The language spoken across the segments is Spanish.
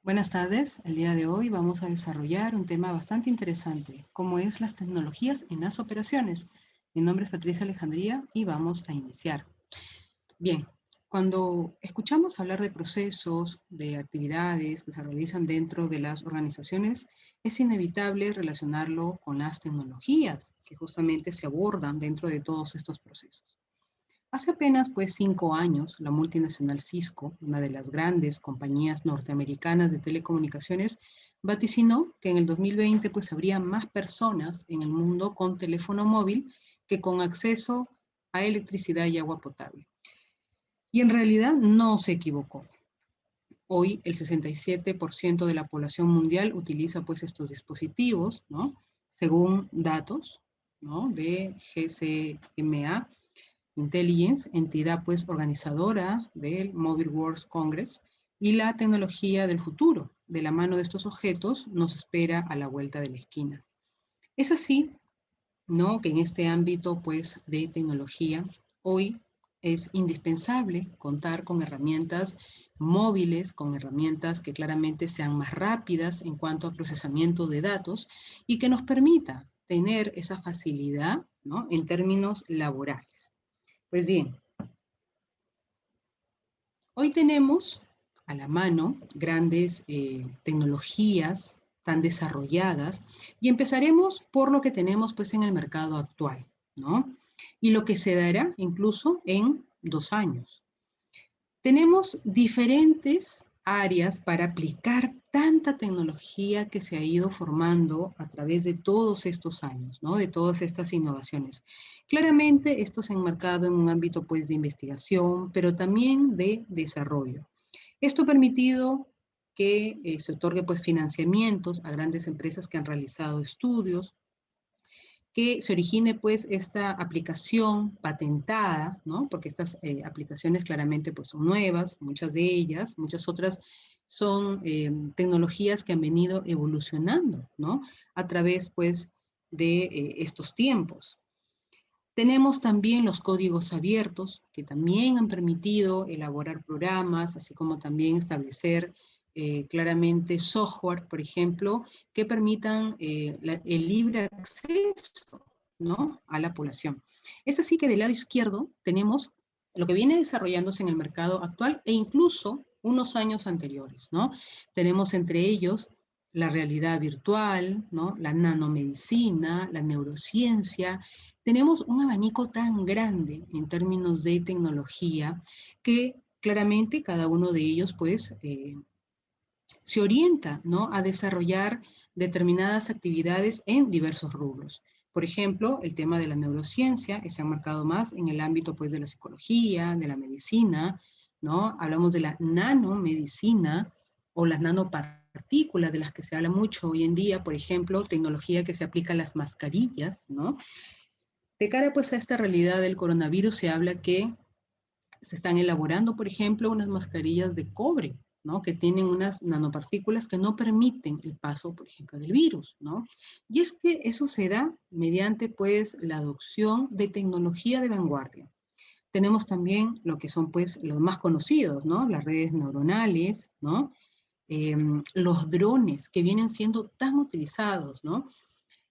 Buenas tardes. El día de hoy vamos a desarrollar un tema bastante interesante, como es las tecnologías en las operaciones. Mi nombre es Patricia Alejandría y vamos a iniciar. Bien, cuando escuchamos hablar de procesos, de actividades que se realizan dentro de las organizaciones, es inevitable relacionarlo con las tecnologías que justamente se abordan dentro de todos estos procesos. Hace apenas 5 años, la multinacional Cisco, una de las grandes compañías norteamericanas de telecomunicaciones, vaticinó que en el 2020 habría más personas en el mundo con teléfono móvil que con acceso a electricidad y agua potable. Y en realidad no se equivocó. Hoy el 67% de la población mundial utiliza estos dispositivos, ¿no? Según datos, ¿no?, de GCMA Intelligence, entidad organizadora del Mobile World Congress, y la tecnología del futuro, de la mano de estos objetos, nos espera a la vuelta de la esquina. Es así, ¿no?, que en este ámbito de tecnología, hoy es indispensable contar con herramientas móviles, con herramientas que claramente sean más rápidas en cuanto a procesamiento de datos y que nos permita tener esa facilidad, ¿no?, en términos laborales. Pues bien, hoy tenemos a la mano grandes tecnologías tan desarrolladas y empezaremos por lo que tenemos en el mercado actual, ¿no? Y lo que se dará incluso en 2 años. Tenemos diferentes áreas para aplicar tanta tecnología que se ha ido formando a través de todos estos años, ¿no?, de todas estas innovaciones. Claramente esto se ha enmarcado en un ámbito de investigación, pero también de desarrollo. Esto ha permitido que se otorgue financiamientos a grandes empresas que han realizado estudios, que se origine esta aplicación patentada, ¿no?, porque estas aplicaciones claramente son nuevas, muchas de ellas, muchas otras son tecnologías que han venido evolucionando, ¿no?, a través de estos tiempos. Tenemos también los códigos abiertos, que también han permitido elaborar programas, así como también establecer claramente software, por ejemplo, que permitan el libre acceso, ¿no?, a la población. Es así que del lado izquierdo tenemos lo que viene desarrollándose en el mercado actual e incluso unos años anteriores, ¿no? Tenemos entre ellos la realidad virtual, ¿no?, la nanomedicina, la neurociencia. Tenemos un abanico tan grande en términos de tecnología que claramente cada uno de ellos se orienta, ¿no?, a desarrollar determinadas actividades en diversos rubros. Por ejemplo, el tema de la neurociencia se ha marcado más en el ámbito de la psicología, de la medicina, ¿no? Hablamos de la nanomedicina o las nanopartículas de las que se habla mucho hoy en día, por ejemplo, tecnología que se aplica a las mascarillas, ¿no? De cara a esta realidad del coronavirus se habla que se están elaborando, por ejemplo, unas mascarillas de cobre, ¿no?, que tienen unas nanopartículas que no permiten el paso, por ejemplo, del virus, ¿no? Y es que eso se da mediante, la adopción de tecnología de vanguardia. Tenemos también lo que son, los más conocidos, ¿no?, las redes neuronales, ¿no?, los drones que vienen siendo tan utilizados, ¿no?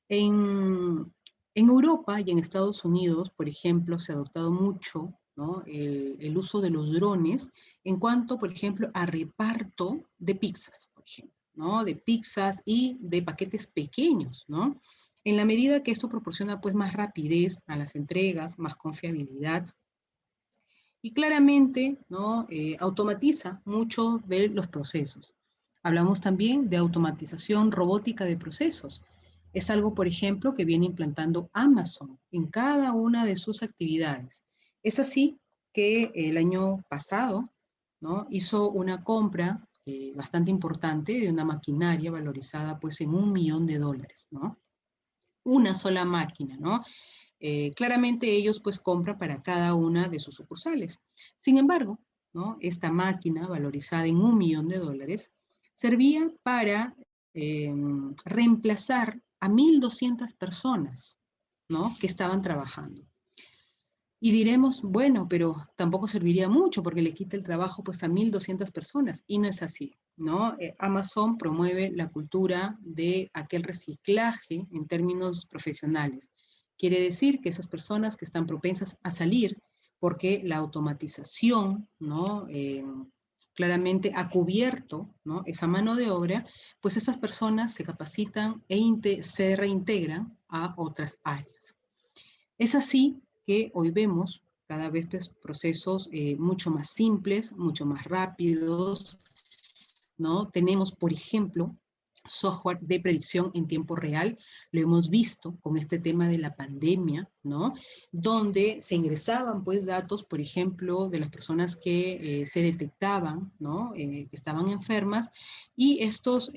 En Europa y en Estados Unidos, por ejemplo, se ha adoptado mucho, ¿no?, el uso de los drones en cuanto, por ejemplo, a reparto de pizzas, por ejemplo, ¿no?, de pizzas y de paquetes pequeños, ¿no? En la medida que esto proporciona más rapidez a las entregas, más confiabilidad y claramente, ¿no?, automatiza mucho de los procesos. Hablamos también de automatización robótica de procesos. Es algo, por ejemplo, que viene implantando Amazon en cada una de sus actividades. Es así que el año pasado, ¿no?, hizo una compra bastante importante de una maquinaria valorizada en $1 millón, ¿no? Una sola máquina, ¿no? Claramente ellos compran para cada una de sus sucursales. Sin embargo, ¿no?, esta máquina valorizada en $1 millón servía para reemplazar a 1.200 personas, ¿no?, que estaban trabajando. Y diremos, bueno, pero tampoco serviría mucho porque le quita el trabajo pues a 1.200 personas. Y no es así, ¿no? Amazon promueve la cultura de aquel reciclaje en términos profesionales. Quiere decir que esas personas que están propensas a salir porque la automatización, ¿no? Claramente ha cubierto, ¿no? Esa mano de obra, pues estas personas se capacitan se reintegran a otras áreas. Es así que hoy vemos cada vez pues, procesos mucho más simples, mucho más rápidos, ¿no? Tenemos, por ejemplo, software de predicción en tiempo real, lo hemos visto con este tema de la pandemia, ¿no? Donde se ingresaban pues datos, por ejemplo, de las personas que se detectaban, ¿no? Que estaban enfermas, y estos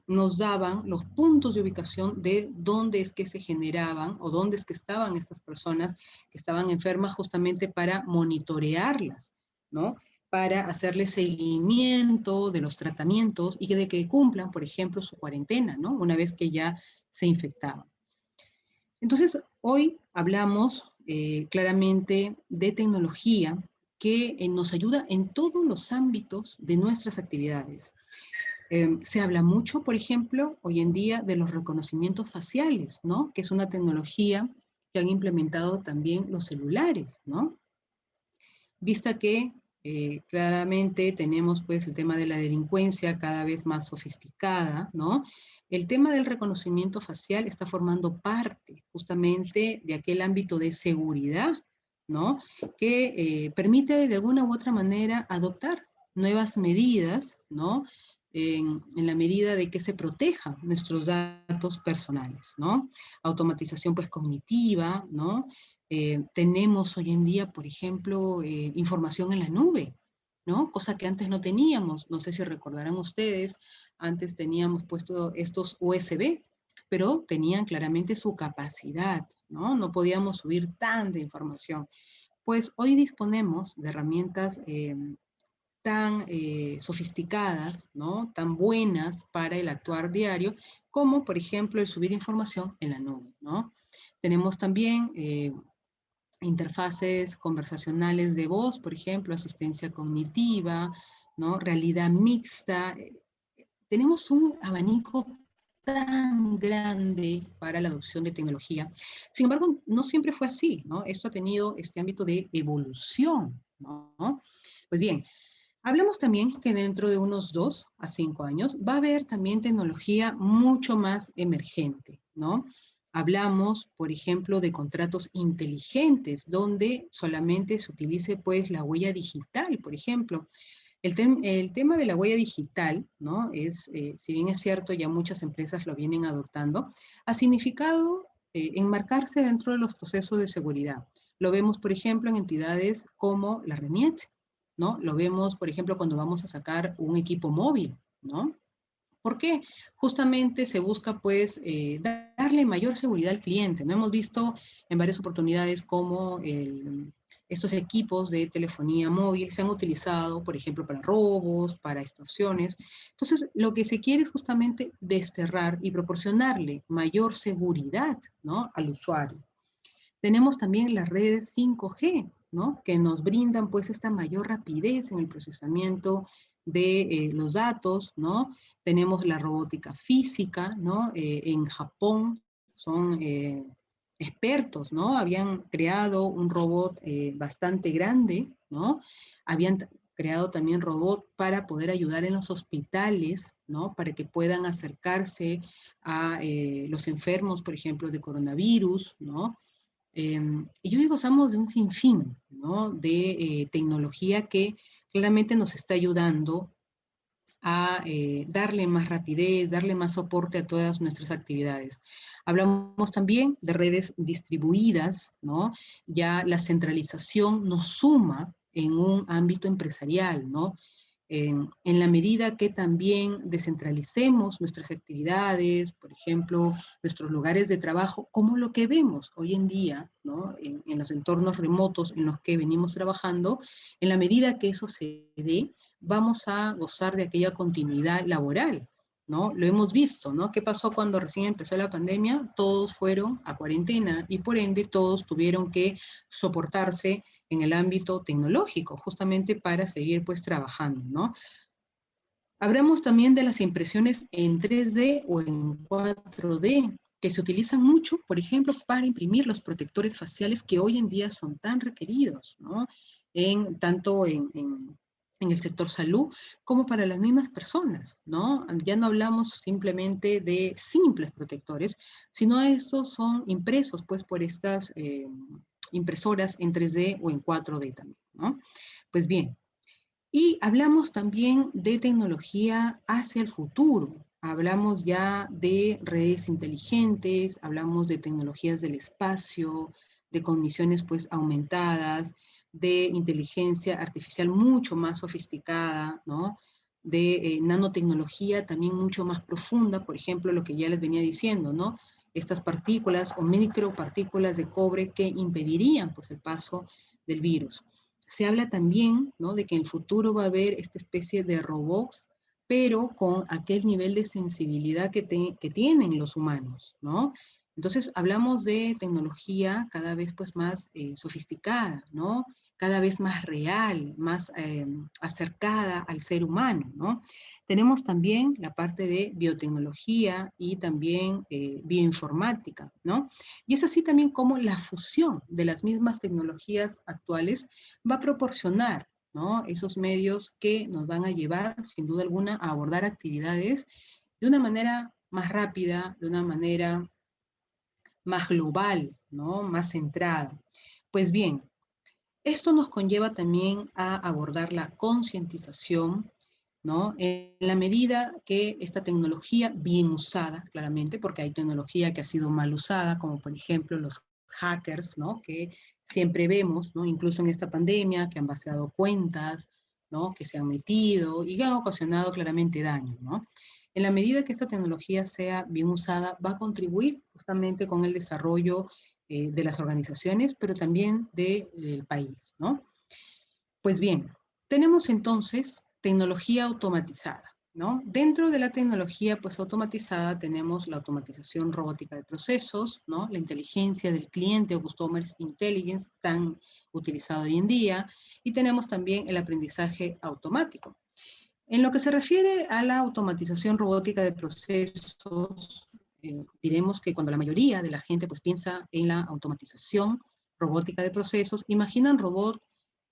nos daban los puntos de ubicación de dónde es que se generaban o dónde es que estaban estas personas que estaban enfermas justamente para monitorearlas, ¿no? Para hacerle seguimiento de los tratamientos y de que cumplan, por ejemplo, su cuarentena, ¿no? Una vez que ya se infectaban. Entonces, hoy hablamos claramente de tecnología que nos ayuda en todos los ámbitos de nuestras actividades. Se habla mucho, por ejemplo, hoy en día de los reconocimientos faciales, ¿no? Que es una tecnología que han implementado también los celulares, ¿no? Vista que claramente tenemos pues el tema de la delincuencia cada vez más sofisticada, ¿no? El tema del reconocimiento facial está formando parte justamente de aquel ámbito de seguridad, ¿no? Que permite de alguna u otra manera adoptar nuevas medidas, ¿no? En la medida de que se protejan nuestros datos personales, ¿no? Automatización pues cognitiva, ¿no? Tenemos hoy en día, por ejemplo, información en la nube, ¿no? Cosa que antes no teníamos. No sé si recordarán ustedes, antes teníamos puesto estos USB, pero tenían claramente su capacidad, ¿no? No podíamos subir tanta información. Pues hoy disponemos de herramientas tan sofisticadas, ¿no? Tan buenas para el actuar diario, como por ejemplo el subir información en la nube, ¿no? Tenemos también interfaces conversacionales de voz, por ejemplo, asistencia cognitiva, ¿no? Realidad mixta. Tenemos un abanico tan grande para la adopción de tecnología. Sin embargo, no siempre fue así, ¿no? Esto ha tenido este ámbito de evolución, ¿no? Pues bien, hablamos también que dentro de unos 2 a 5 años va a haber también tecnología mucho más emergente, ¿no? Hablamos, por ejemplo, de contratos inteligentes, donde solamente se utilice pues la huella digital, por ejemplo. El tema de la huella digital, ¿no? Si bien es cierto, ya muchas empresas lo vienen adoptando, ha significado enmarcarse dentro de los procesos de seguridad. Lo vemos, por ejemplo, en entidades como la RENIET, ¿no? Lo vemos, por ejemplo, cuando vamos a sacar un equipo móvil, ¿no? ¿Por qué? Justamente se busca, pues, darle mayor seguridad al cliente, ¿no? Hemos visto en varias oportunidades cómo estos equipos de telefonía móvil se han utilizado, por ejemplo, para robos, para extorsiones. Entonces, lo que se quiere es justamente desterrar y proporcionarle mayor seguridad, ¿no? Al usuario. Tenemos también las redes 5G, ¿no? Que nos brindan pues esta mayor rapidez en el procesamiento de los datos, ¿no? Tenemos la robótica física, ¿no? En Japón son expertos, ¿no? Habían creado un robot bastante grande, ¿no? Habían creado también robot para poder ayudar en los hospitales, ¿no? Para que puedan acercarse a los enfermos, por ejemplo, de coronavirus, ¿no? Y hoy gozamos de un sinfín, ¿no? De tecnología que claramente nos está ayudando a darle más rapidez, darle más soporte a todas nuestras actividades. Hablamos también de redes distribuidas, ¿no? Ya la centralización nos suma en un ámbito empresarial, ¿no? En la medida que también descentralicemos nuestras actividades, por ejemplo, nuestros lugares de trabajo, como lo que vemos hoy en día, ¿no? En los entornos remotos en los que venimos trabajando, en la medida que eso se dé, vamos a gozar de aquella continuidad laboral. ¿no? Lo hemos visto, ¿no? ¿Qué pasó cuando recién empezó la pandemia? Todos fueron a cuarentena y por ende todos tuvieron que soportarse en el ámbito tecnológico, justamente para seguir pues trabajando, ¿no? Hablamos también de las impresiones en 3D o en 4D, que se utilizan mucho, por ejemplo, para imprimir los protectores faciales que hoy en día son tan requeridos, ¿no? Tanto en el sector salud como para las mismas personas, ¿no? Ya no hablamos simplemente de simples protectores, sino estos son impresos, pues, por estas impresoras en 3D o en 4D también, ¿no? Pues bien, y hablamos también de tecnología hacia el futuro. Hablamos ya de redes inteligentes, hablamos de tecnologías del espacio, de condiciones pues aumentadas, de inteligencia artificial mucho más sofisticada, ¿no? De nanotecnología también mucho más profunda, por ejemplo, lo que ya les venía diciendo, ¿no? Estas partículas o micropartículas de cobre que impedirían pues el paso del virus. Se habla también, ¿no?, de que en el futuro va a haber esta especie de robots, pero con aquel nivel de sensibilidad que tienen los humanos, ¿no? Entonces hablamos de tecnología cada vez pues más sofisticada, ¿no? Cada vez más real, más acercada al ser humano, ¿no? Tenemos también la parte de biotecnología y también bioinformática, ¿no? Y es así también como la fusión de las mismas tecnologías actuales va a proporcionar, ¿no?, esos medios que nos van a llevar, sin duda alguna, a abordar actividades de una manera más rápida, de una manera más global, ¿no?, más centrada. Pues bien, esto nos conlleva también a abordar la concientización, ¿no? En la medida que esta tecnología bien usada, claramente, porque hay tecnología que ha sido mal usada, como por ejemplo los hackers, ¿no? Que siempre vemos, ¿no? Incluso en esta pandemia, que han vaciado cuentas, ¿no? Que se han metido y que han ocasionado claramente daño, ¿no? En la medida que esta tecnología sea bien usada, va a contribuir justamente con el desarrollo de las organizaciones, pero también del país, ¿no? Pues bien, tenemos entonces tecnología automatizada, ¿no? Dentro de la tecnología pues automatizada tenemos la automatización robótica de procesos, ¿no? La inteligencia del cliente o Customer Intelligence tan utilizado hoy en día, y tenemos también el aprendizaje automático. En lo que se refiere a la automatización robótica de procesos, diremos que cuando la mayoría de la gente pues piensa en la automatización robótica de procesos, imaginan robots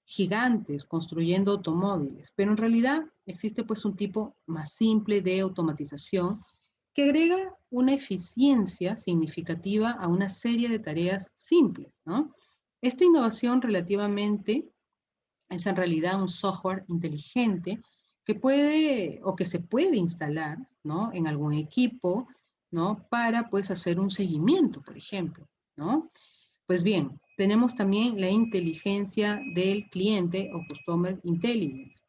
gigantes construyendo automóviles, pero en realidad existe pues un tipo más simple de automatización que agrega una eficiencia significativa a una serie de tareas simples, ¿no? Esta innovación relativamente es en realidad un software inteligente que puede o que se puede instalar, ¿no?, en algún equipo, ¿no?, para pues hacer un seguimiento, por ejemplo, ¿no? Pues bien, tenemos también la inteligencia del cliente o Customer Intelligence.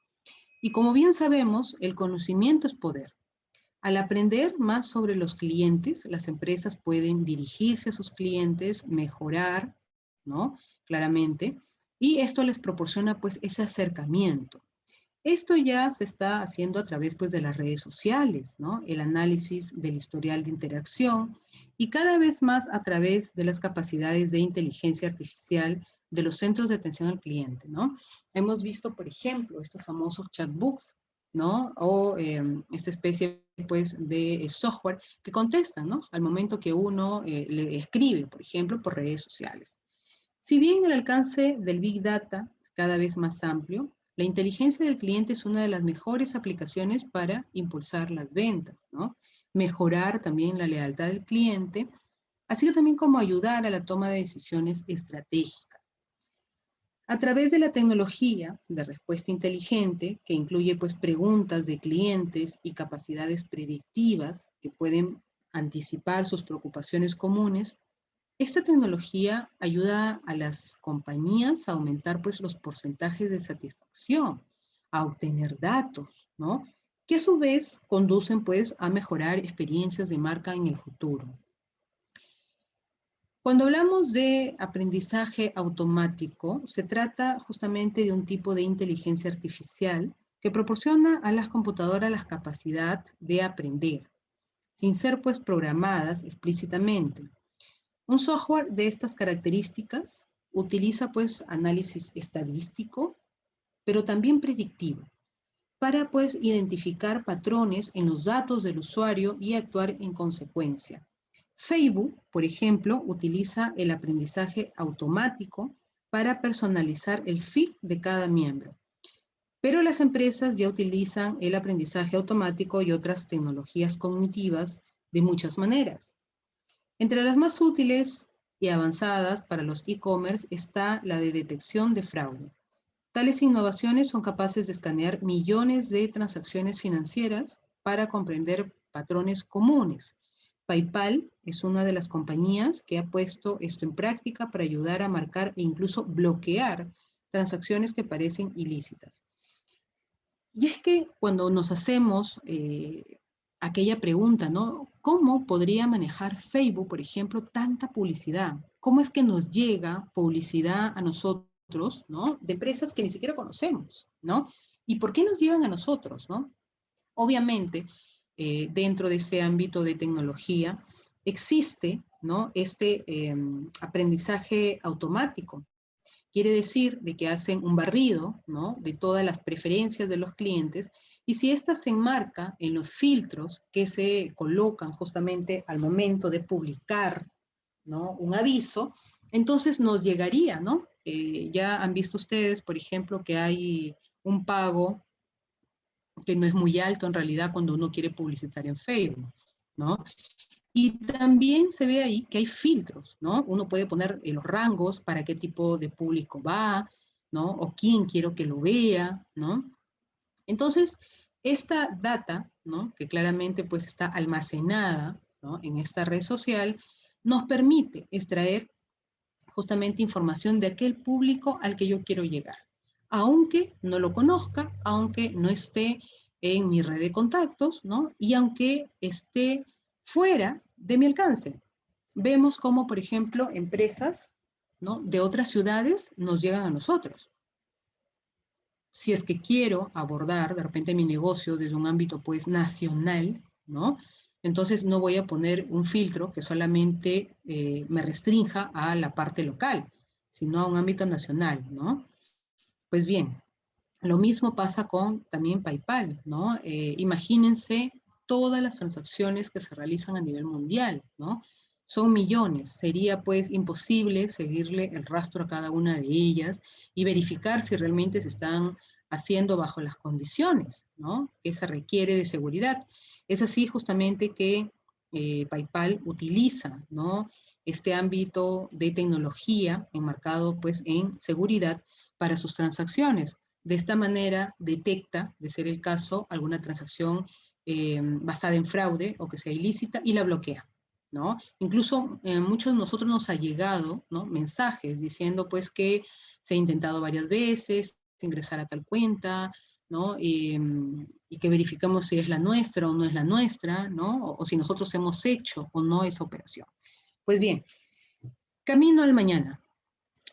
Y como bien sabemos, el conocimiento es poder. Al aprender más sobre los clientes, las empresas pueden dirigirse a sus clientes, mejorar, ¿no?, claramente, y esto les proporciona pues ese acercamiento. Esto ya se está haciendo a través pues de las redes sociales, ¿no? El análisis del historial de interacción y cada vez más a través de las capacidades de inteligencia artificial de los centros de atención al cliente, ¿no? Hemos visto, por ejemplo, estos famosos chatbots, ¿no? O esta especie pues de software que contestan, ¿no?, al momento que uno le escribe, por ejemplo, por redes sociales. Si bien el alcance del Big Data es cada vez más amplio, la inteligencia del cliente es una de las mejores aplicaciones para impulsar las ventas, ¿no? Mejorar también la lealtad del cliente, así también como ayudar a la toma de decisiones estratégicas. A través de la tecnología de respuesta inteligente, que incluye pues preguntas de clientes y capacidades predictivas que pueden anticipar sus preocupaciones comunes, esta tecnología ayuda a las compañías a aumentar pues los porcentajes de satisfacción, a obtener datos, ¿no?, que a su vez conducen pues a mejorar experiencias de marca en el futuro. Cuando hablamos de aprendizaje automático, se trata justamente de un tipo de inteligencia artificial que proporciona a las computadoras la capacidad de aprender, sin ser pues programadas explícitamente. Un software de estas características utiliza pues análisis estadístico, pero también predictivo, para pues identificar patrones en los datos del usuario y actuar en consecuencia. Facebook, por ejemplo, utiliza el aprendizaje automático para personalizar el feed de cada miembro. Pero las empresas ya utilizan el aprendizaje automático y otras tecnologías cognitivas de muchas maneras. Entre las más útiles y avanzadas para los e-commerce está la de detección de fraude. Tales innovaciones son capaces de escanear millones de transacciones financieras para comprender patrones comunes. PayPal es una de las compañías que ha puesto esto en práctica para ayudar a marcar e incluso bloquear transacciones que parecen ilícitas. Y es que cuando nos hacemos aquella pregunta, ¿no? ¿Cómo podría manejar Facebook, por ejemplo, tanta publicidad? ¿Cómo es que nos llega publicidad a nosotros, ¿no? De empresas que ni siquiera conocemos, ¿no? ¿Y por qué nos llegan a nosotros, ¿no? Obviamente, dentro de este ámbito de tecnología, existe, ¿no? Este aprendizaje automático. Quiere decir de que hacen un barrido, ¿no? De todas las preferencias de los clientes, y si ésta se enmarca en los filtros que se colocan justamente al momento de publicar, ¿no? Un aviso, entonces nos llegaría, ¿no? Ya han visto ustedes, por ejemplo, que hay un pago que no es muy alto en realidad cuando uno quiere publicitar en Facebook, ¿no? Y también se ve ahí que hay filtros, ¿no? Uno puede poner los rangos para qué tipo de público va, ¿no? O quién quiero que lo vea, ¿no? Entonces, esta data, ¿no? Que claramente pues está almacenada, ¿no? En esta red social, nos permite extraer justamente información de aquel público al que yo quiero llegar, aunque no lo conozca, aunque no esté en mi red de contactos, ¿no? Y aunque esté fuera de mi alcance. Vemos cómo, por ejemplo, empresas, ¿no? De otras ciudades nos llegan a nosotros. Si es que quiero abordar de repente mi negocio desde un ámbito pues nacional, ¿no? Entonces no voy a poner un filtro que solamente me restrinja a la parte local, sino a un ámbito nacional, ¿no? Pues bien, lo mismo pasa con también PayPal, ¿no? Imagínense todas las transacciones que se realizan a nivel mundial, ¿no? Son millones. Sería pues imposible seguirle el rastro a cada una de ellas y verificar si realmente se están haciendo bajo las condiciones, ¿no? Que se requiere de seguridad. Es así justamente que PayPal utiliza, ¿no? Este ámbito de tecnología enmarcado pues en seguridad para sus transacciones. De esta manera detecta, de ser el caso, alguna transacción basada en fraude o que sea ilícita y la bloquea, ¿no? Incluso muchos de nosotros nos ha llegado, ¿no? Mensajes diciendo pues que se ha intentado varias veces ingresar a tal cuenta, ¿no? Y que verificamos si es la nuestra o no es la nuestra, ¿no? O si nosotros hemos hecho o no esa operación. Pues bien, camino al mañana.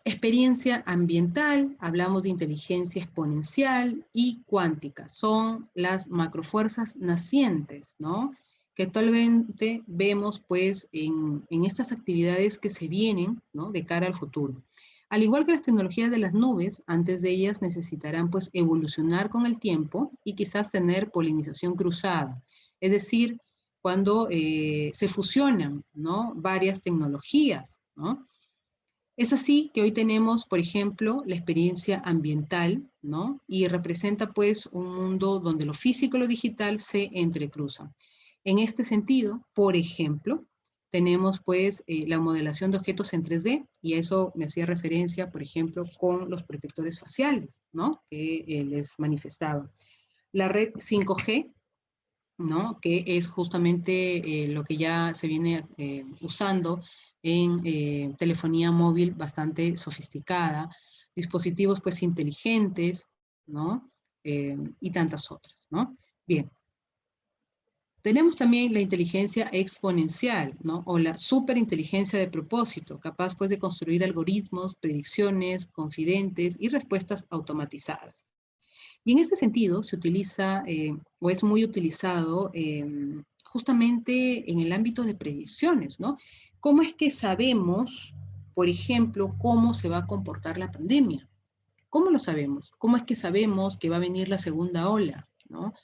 Experiencia ambiental, hablamos de inteligencia exponencial y cuántica. Son las macrofuerzas nacientes, ¿no? Que actualmente vemos pues en estas actividades que se vienen, ¿no? De cara al futuro. Al igual que las tecnologías de las nubes, antes de ellas necesitarán pues evolucionar con el tiempo y quizás tener polinización cruzada. Es decir, cuando se fusionan, ¿no? Varias tecnologías, ¿no? Es así que hoy tenemos, por ejemplo, la experiencia ambiental, ¿no? Y representa pues un mundo donde lo físico y lo digital se entrecruzan. En este sentido, por ejemplo, tenemos pues la modelación de objetos en 3D, y a eso me hacía referencia, por ejemplo, con los protectores faciales, ¿no? Que les manifestaba. La red 5G, ¿no? Que es justamente lo que ya se viene usando en telefonía móvil bastante sofisticada, dispositivos pues inteligentes, ¿no? Y tantas otras, ¿no? Bien. Tenemos también la inteligencia exponencial, ¿no? O la superinteligencia de propósito, capaz pues de construir algoritmos, predicciones, confidentes y respuestas automatizadas. Y en este sentido se utiliza, o es muy utilizado, justamente en el ámbito de predicciones, ¿no? ¿Cómo es que sabemos, por ejemplo, cómo se va a comportar la pandemia? ¿Cómo lo sabemos? ¿Cómo es que sabemos que va a venir la segunda ola, ¿no?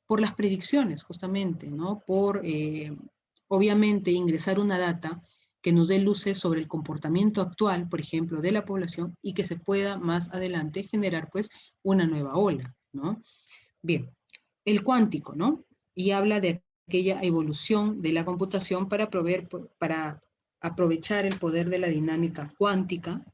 Por las predicciones, justamente, ¿no? Por, obviamente, ingresar una data que nos dé luces sobre el comportamiento actual, por ejemplo, de la población y que se pueda más adelante generar, pues, una nueva ola, ¿no? Bien, el cuántico, ¿no? Y habla de aquella evolución de la computación para aprovechar el poder de la dinámica cuántica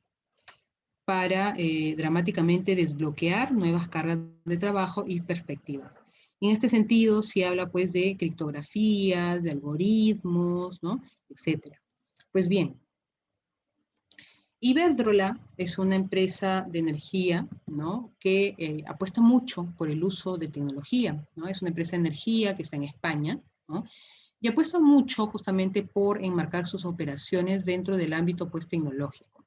para dramáticamente desbloquear nuevas cargas de trabajo y perspectivas. Y en este sentido, se habla pues de criptografías, de algoritmos, ¿no? Etcétera. Pues bien, Iberdrola es una empresa de energía, ¿no? Que apuesta mucho por el uso de tecnología, ¿no? Es una empresa de energía que está en España, ¿no? Y apuesta mucho justamente por enmarcar sus operaciones dentro del ámbito pues tecnológico.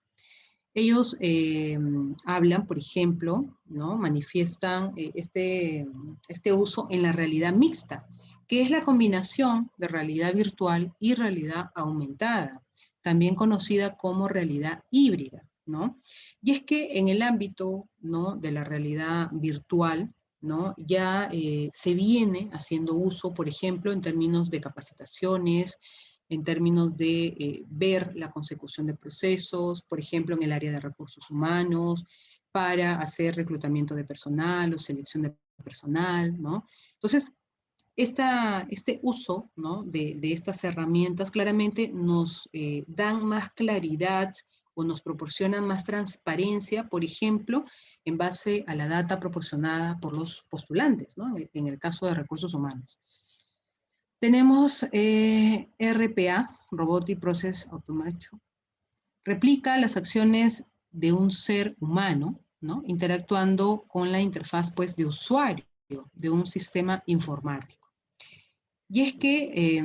Ellos hablan, por ejemplo, ¿no? Manifiestan este uso en la realidad mixta, que es la combinación de realidad virtual y realidad aumentada, también conocida como realidad híbrida, ¿no? Y es que en el ámbito, ¿no? de la realidad virtual, ¿no? Ya se viene haciendo uso, por ejemplo, en términos de capacitaciones, en términos de ver la consecución de procesos, por ejemplo, en el área de recursos humanos, para hacer reclutamiento de personal o selección de personal, ¿no? Entonces, este uso, ¿no? de estas herramientas claramente nos dan más claridad o nos proporcionan más transparencia, por ejemplo, en base a la data proporcionada por los postulantes, ¿no? En el caso de recursos humanos. Tenemos RPA, Robotic Process Automation. Replica las acciones de un ser humano, ¿no? Interactuando con la interfaz pues, de usuario de un sistema informático. Y es que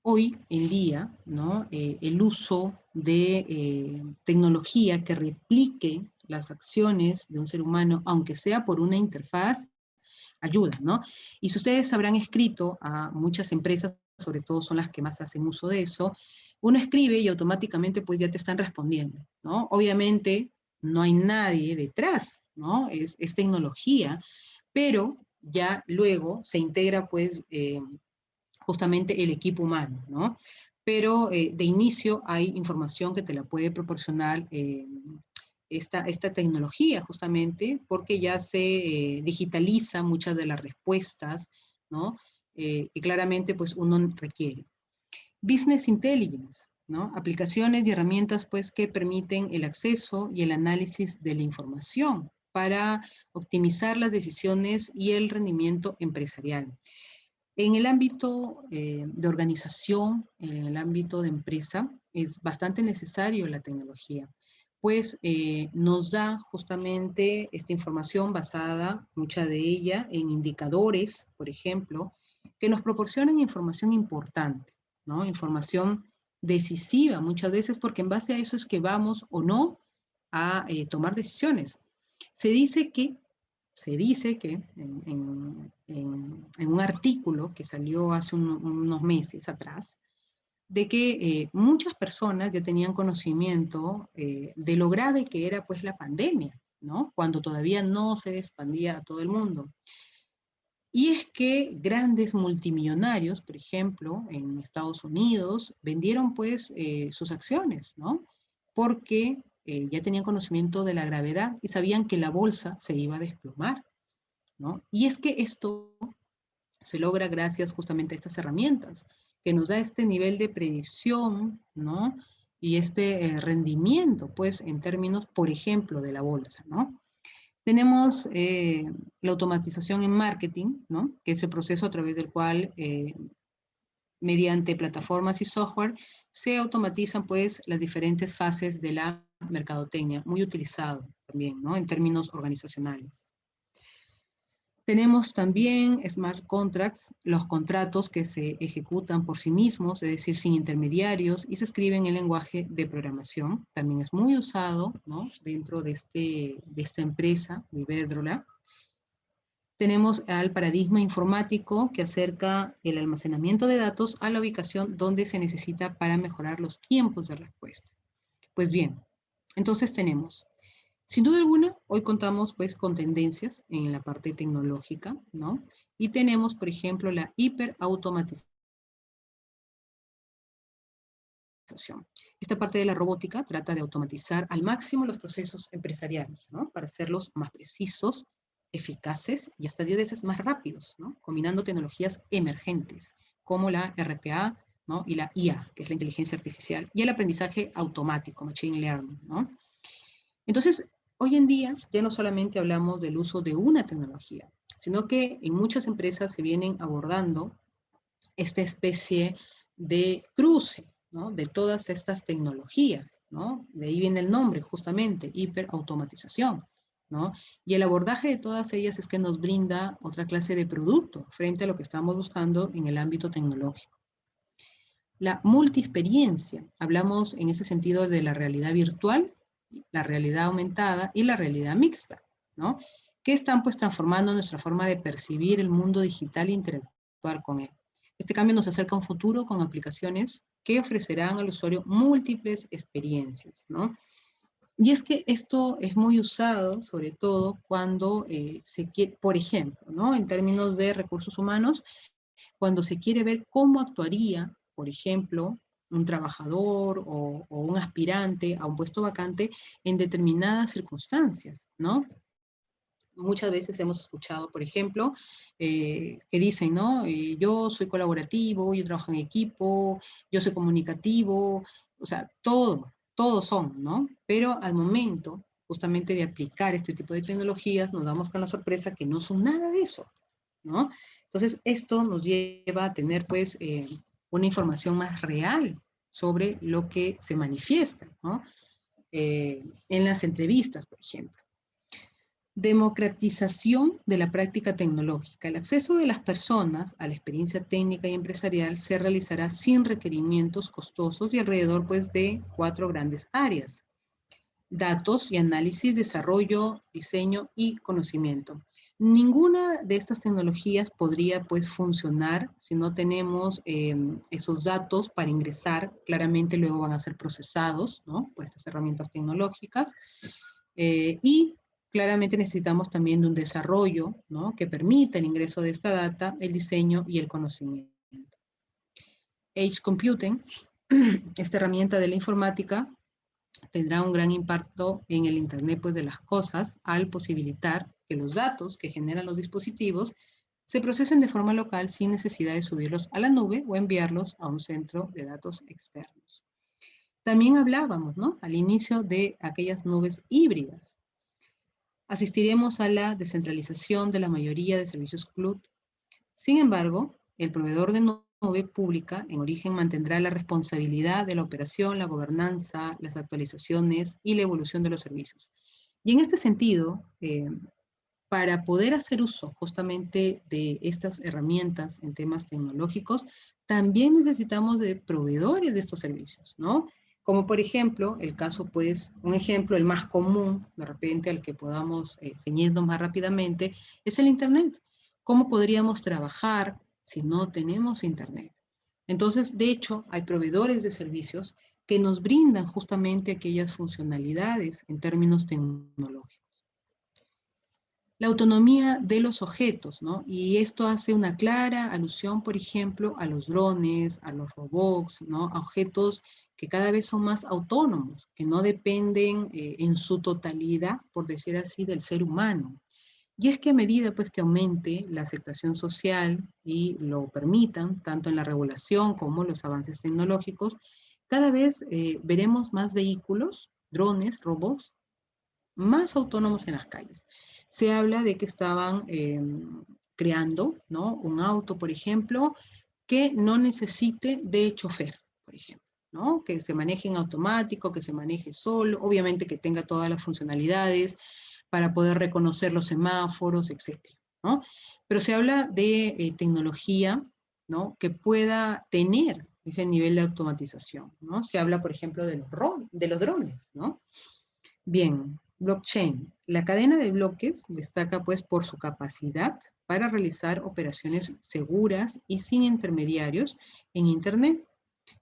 hoy en día, ¿no? El uso de tecnología que replique las acciones de un ser humano, aunque sea por una interfaz, ayuda, ¿no? Y si ustedes habrán escrito a muchas empresas, sobre todo son las que más hacen uso de eso, uno escribe y automáticamente pues ya te están respondiendo, ¿no? Obviamente no hay nadie detrás, ¿no? Es tecnología, pero ya luego se integra pues justamente el equipo humano, ¿no? Pero de inicio hay información que te la puede proporcionar esta tecnología justamente porque ya se digitaliza muchas de las respuestas, ¿no? Que claramente pues uno requiere. Business Intelligence, ¿no? Aplicaciones y herramientas pues que permiten el acceso y el análisis de la información para optimizar las decisiones y el rendimiento empresarial. En el ámbito de organización, en el ámbito de empresa, es bastante necesario la tecnología, pues nos da justamente esta información basada, mucha de ella, en indicadores, por ejemplo, que nos proporcionan información importante, ¿no? Información decisiva muchas veces, porque en base a eso es que vamos o no a tomar decisiones. Se dice que en un artículo que salió hace unos meses atrás, de que muchas personas ya tenían conocimiento de lo grave que era pues la pandemia, ¿no? Cuando todavía no se expandía a todo el mundo. Y es que grandes multimillonarios, por ejemplo, en Estados Unidos, vendieron pues sus acciones, ¿no? Porque ya tenían conocimiento de la gravedad y sabían que la bolsa se iba a desplomar, ¿no? Y es que esto se logra gracias justamente a estas herramientas, que nos da este nivel de predicción, ¿no? Y este rendimiento, pues, en términos, por ejemplo, de la bolsa, ¿no? Tenemos la automatización en marketing, ¿no? Que es el proceso a través del cual, mediante plataformas y software, se automatizan, pues, las diferentes fases de la mercadotecnia, muy utilizado también, ¿no? En términos organizacionales. Tenemos también smart contracts, los contratos que se ejecutan por sí mismos, es decir, sin intermediarios, y se escriben en lenguaje de programación. También es muy usado, ¿no? Dentro de esta empresa, de Iberdrola. Tenemos al paradigma informático que acerca el almacenamiento de datos a la ubicación donde se necesita para mejorar los tiempos de respuesta. Pues bien, entonces tenemos, sin duda alguna, hoy contamos pues con tendencias en la parte tecnológica, ¿no? Y tenemos, por ejemplo, la hiperautomatización. Esta parte de la robótica trata de automatizar al máximo los procesos empresariales, ¿no? Para hacerlos más precisos, eficaces y hasta 10 veces más rápidos, ¿no? Combinando tecnologías emergentes como la RPA, ¿no? Y la IA, que es la inteligencia artificial, y el aprendizaje automático, machine learning, ¿no? Entonces, hoy en día ya no solamente hablamos del uso de una tecnología, sino que en muchas empresas se vienen abordando esta especie de cruce, ¿no? De todas estas tecnologías, ¿no? De ahí viene el nombre, justamente, hiperautomatización, ¿no? Y el abordaje de todas ellas es que nos brinda otra clase de producto frente a lo que estamos buscando en el ámbito tecnológico. La multiexperiencia, hablamos en ese sentido de la realidad virtual, la realidad aumentada y la realidad mixta, ¿no? Que están pues transformando nuestra forma de percibir el mundo digital e interactuar con él. Este cambio nos acerca a un futuro con aplicaciones que ofrecerán al usuario múltiples experiencias, ¿no? Y es que esto es muy usado, sobre todo cuando se quiere, por ejemplo, ¿no? En términos de recursos humanos, cuando se quiere ver cómo actuaría, por ejemplo, un trabajador o un aspirante a un puesto vacante en determinadas circunstancias, ¿no? Muchas veces hemos escuchado, por ejemplo, que dicen, ¿no? Yo soy colaborativo, yo trabajo en equipo, yo soy comunicativo, o sea, todos son, ¿no? Pero al momento, justamente de aplicar este tipo de tecnologías, nos damos con la sorpresa que no son nada de eso, ¿no? Entonces, esto nos lleva a tener, pues, una información más real sobre lo que se manifiesta, ¿no? En las entrevistas, por ejemplo. Democratización de la práctica tecnológica. El acceso de las personas a la experiencia técnica y empresarial se realizará sin requerimientos costosos y alrededor pues, de 4 grandes áreas: datos y análisis, desarrollo, diseño y conocimiento. Ninguna de estas tecnologías podría pues funcionar si no tenemos esos datos para ingresar. Claramente luego van a ser procesados, ¿no? Por estas herramientas tecnológicas. Y claramente necesitamos también de un desarrollo, ¿no? Que permita el ingreso de esta data, el diseño y el conocimiento. Edge Computing, esta herramienta de la informática, tendrá un gran impacto en el Internet pues, de las cosas al posibilitar que los datos que generan los dispositivos se procesen de forma local sin necesidad de subirlos a la nube o enviarlos a un centro de datos externos. También hablábamos, ¿no? Al inicio de aquellas nubes híbridas. Asistiremos a la descentralización de la mayoría de servicios cloud. Sin embargo, el proveedor de nube pública en origen mantendrá la responsabilidad de la operación, la gobernanza, las actualizaciones y la evolución de los servicios. Y en este sentido, para poder hacer uso justamente de estas herramientas en temas tecnológicos, también necesitamos de proveedores de estos servicios, ¿no? Como por ejemplo, el caso pues, un ejemplo, el más común, de repente al que podamos ceñirnos más rápidamente, es el Internet. ¿Cómo podríamos trabajar si no tenemos Internet? Entonces, de hecho, hay proveedores de servicios que nos brindan justamente aquellas funcionalidades en términos tecnológicos. La autonomía de los objetos, ¿no? Y esto hace una clara alusión, por ejemplo, a los drones, a los robots, ¿no? A objetos que cada vez son más autónomos, que no dependen en su totalidad, por decir así, del ser humano. Y es que a medida pues, que aumente la aceptación social y lo permitan, tanto en la regulación como los avances tecnológicos, cada vez veremos más vehículos, drones, robots, más autónomos en las calles. Se habla de que estaban creando, ¿no? Un auto, por ejemplo, que no necesite de chofer, por ejemplo, ¿no? Que se maneje en automático, que se maneje solo, obviamente que tenga todas las funcionalidades para poder reconocer los semáforos, etcétera, ¿no? Pero se habla de tecnología, ¿no? Que pueda tener ese nivel de automatización, ¿no? Se habla, por ejemplo, de los drones, ¿no? Bien, Blockchain. La cadena de bloques destaca pues por su capacidad para realizar operaciones seguras y sin intermediarios en Internet,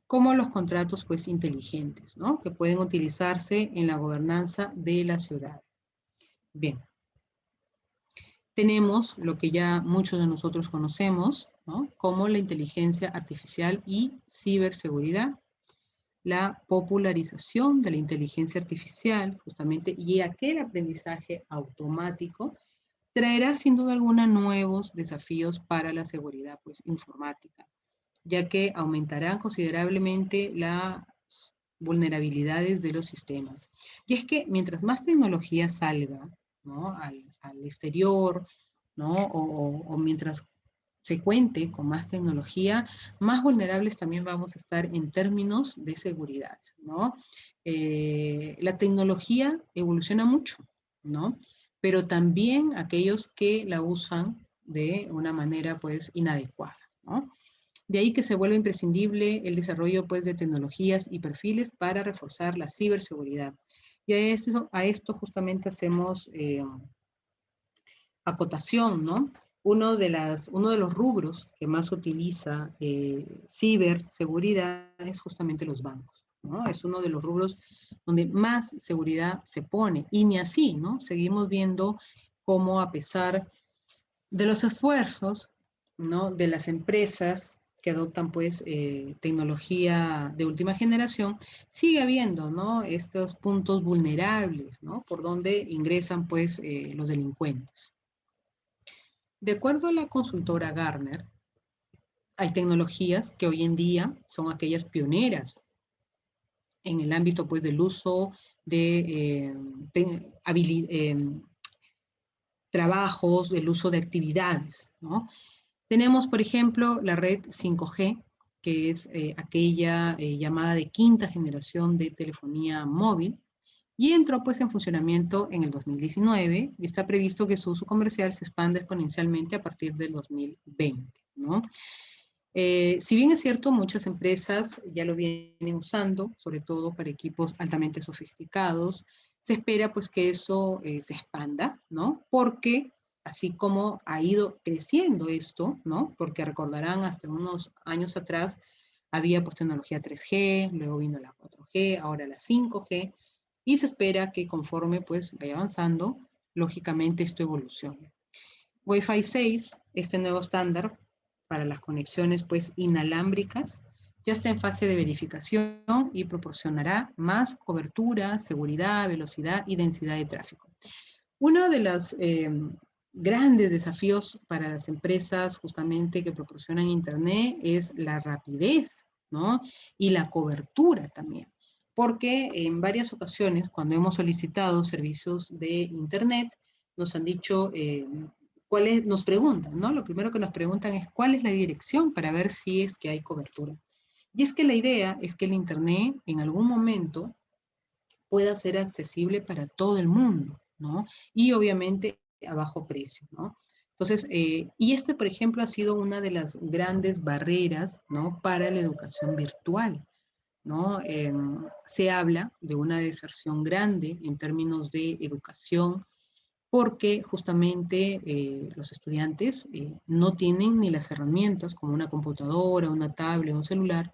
como los contratos pues inteligentes, ¿no? Que pueden utilizarse en la gobernanza de las ciudades. Bien, tenemos lo que ya muchos de nosotros conocemos, ¿no? Como la inteligencia artificial y ciberseguridad, la popularización de la inteligencia artificial, justamente, y aquel aprendizaje automático, traerá sin duda alguna nuevos desafíos para la seguridad pues, informática, ya que aumentarán considerablemente las vulnerabilidades de los sistemas. Y es que mientras más tecnología salga, ¿no? al exterior, ¿no? o mientras se cuente con más tecnología, más vulnerables también vamos a estar en términos de seguridad, ¿no? La tecnología evoluciona mucho, ¿no? Pero también aquellos que la usan de una manera, pues, inadecuada, ¿no? De ahí que se vuelve imprescindible el desarrollo, pues, de tecnologías y perfiles para reforzar la ciberseguridad. Y a esto justamente hacemos acotación, ¿no? Uno de los rubros que más utiliza ciberseguridad es justamente los bancos, ¿no? Es uno de los rubros donde más seguridad se pone. Y ni así, ¿no? Seguimos viendo cómo a pesar de los esfuerzos, ¿no? De las empresas que adoptan pues tecnología de última generación, sigue habiendo, ¿no? Estos puntos vulnerables, ¿no? Por donde ingresan pues los delincuentes. De acuerdo a la consultora Gartner, hay tecnologías que hoy en día son aquellas pioneras en el ámbito pues, del uso de trabajos, del uso de actividades, ¿no? Tenemos, por ejemplo, la red 5G, que es aquella llamada de quinta generación de telefonía móvil, y entró pues en funcionamiento en el 2019 y está previsto que su uso comercial se expanda exponencialmente a partir del 2020, ¿no? Si bien es cierto, muchas empresas ya lo vienen usando, sobre todo para equipos altamente sofisticados, se espera pues que eso se expanda, ¿no? Porque así como ha ido creciendo esto, ¿no? Porque recordarán hasta unos años atrás había pues tecnología 3G, luego vino la 4G, ahora la 5G, y se espera que conforme pues vaya avanzando, lógicamente esto evolucione. Wi-Fi 6, este nuevo estándar para las conexiones pues inalámbricas, ya está en fase de verificación y proporcionará más cobertura, seguridad, velocidad y densidad de tráfico. Uno de los grandes desafíos para las empresas justamente que proporcionan Internet es la rapidez, ¿no? Y la cobertura también. Porque en varias ocasiones, cuando hemos solicitado servicios de Internet, nos han dicho, nos preguntan, ¿no? Lo primero que nos preguntan es cuál es la dirección para ver si es que hay cobertura. Y es que la idea es que el Internet en algún momento pueda ser accesible para todo el mundo, ¿no? Y obviamente a bajo precio, ¿no? Entonces, y este, por ejemplo, ha sido una de las grandes barreras, ¿no? Para la educación virtual, ¿no? Se habla de una deserción grande en términos de educación, porque justamente los estudiantes no tienen ni las herramientas como una computadora, una tablet, un celular,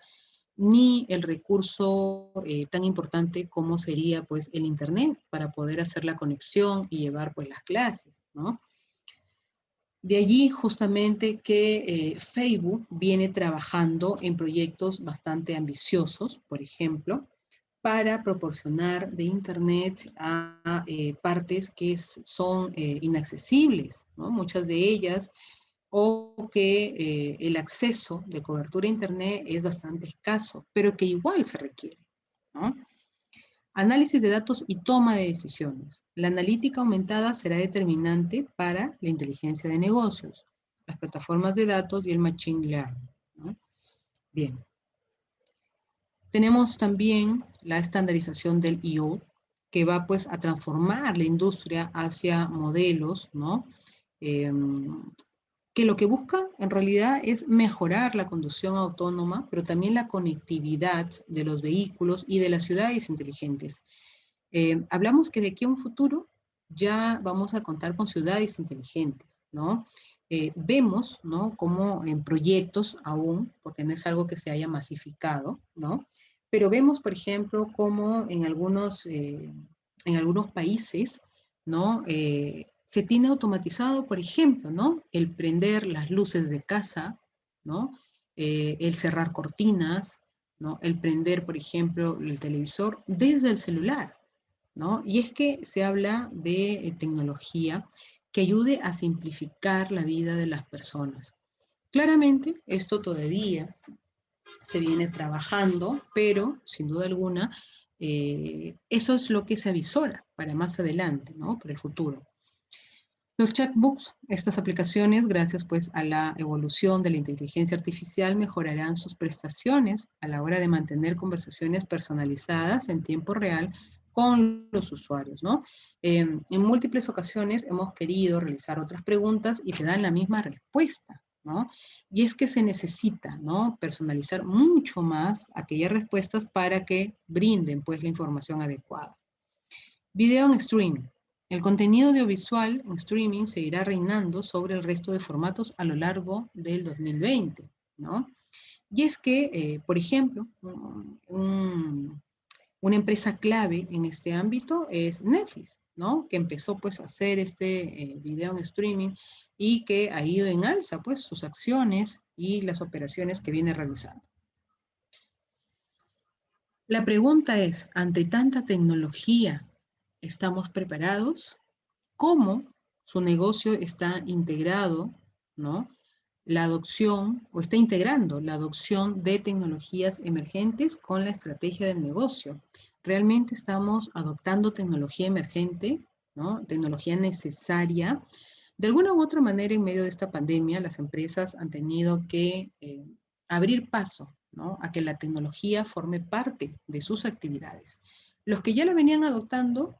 ni el recurso tan importante como sería pues el internet para poder hacer la conexión y llevar pues las clases, ¿no? De allí justamente que Facebook viene trabajando en proyectos bastante ambiciosos, por ejemplo, para proporcionar de Internet a partes que son inaccesibles, ¿no? Muchas de ellas, o que el acceso de cobertura a Internet es bastante escaso, pero que igual se requiere, ¿no? Análisis de datos y toma de decisiones. La analítica aumentada será determinante para la inteligencia de negocios, las plataformas de datos y el machine learning, ¿no? Bien. Tenemos también la estandarización del I/O, que va pues a transformar la industria hacia modelos, ¿no? Que lo que busca en realidad es mejorar la conducción autónoma, pero también la conectividad de los vehículos y de las ciudades inteligentes. Hablamos que de aquí a un futuro ya vamos a contar con ciudades inteligentes, ¿no? Vemos, ¿no?, como en proyectos aún, porque no es algo que se haya masificado, ¿no? Pero vemos, por ejemplo, como en algunos países, ¿no?, se tiene automatizado, por ejemplo, ¿no?, el prender las luces de casa, ¿no?, el cerrar cortinas, ¿no?, el prender, por ejemplo, el televisor desde el celular, ¿no? Y es que se habla de tecnología que ayude a simplificar la vida de las personas. Claramente, esto todavía se viene trabajando, pero sin duda alguna, eso es lo que se avisora para más adelante, ¿no?, para el futuro. Los chatbots, estas aplicaciones, gracias pues a la evolución de la inteligencia artificial, mejorarán sus prestaciones a la hora de mantener conversaciones personalizadas en tiempo real con los usuarios, ¿no? En múltiples ocasiones hemos querido realizar otras preguntas y te dan la misma respuesta, ¿no? Y es que se necesita, ¿no?, personalizar mucho más aquellas respuestas para que brinden pues la información adecuada. Video en streaming. El contenido audiovisual en streaming seguirá reinando sobre el resto de formatos a lo largo del 2020, ¿no? Y es que, por ejemplo, una empresa clave en este ámbito es Netflix, ¿no?, que empezó pues a hacer este video en streaming y que ha ido en alza pues sus acciones y las operaciones que viene realizando. La pregunta es, ante tanta tecnología, ¿estamos preparados? ¿Cómo su negocio está integrado, ¿no?, la adopción, o está integrando la adopción de tecnologías emergentes con la estrategia del negocio? ¿Realmente estamos adoptando tecnología emergente, ¿no?, tecnología necesaria? De alguna u otra manera, en medio de esta pandemia, las empresas han tenido que abrir paso, ¿no?, a que la tecnología forme parte de sus actividades. Los que ya la venían adoptando,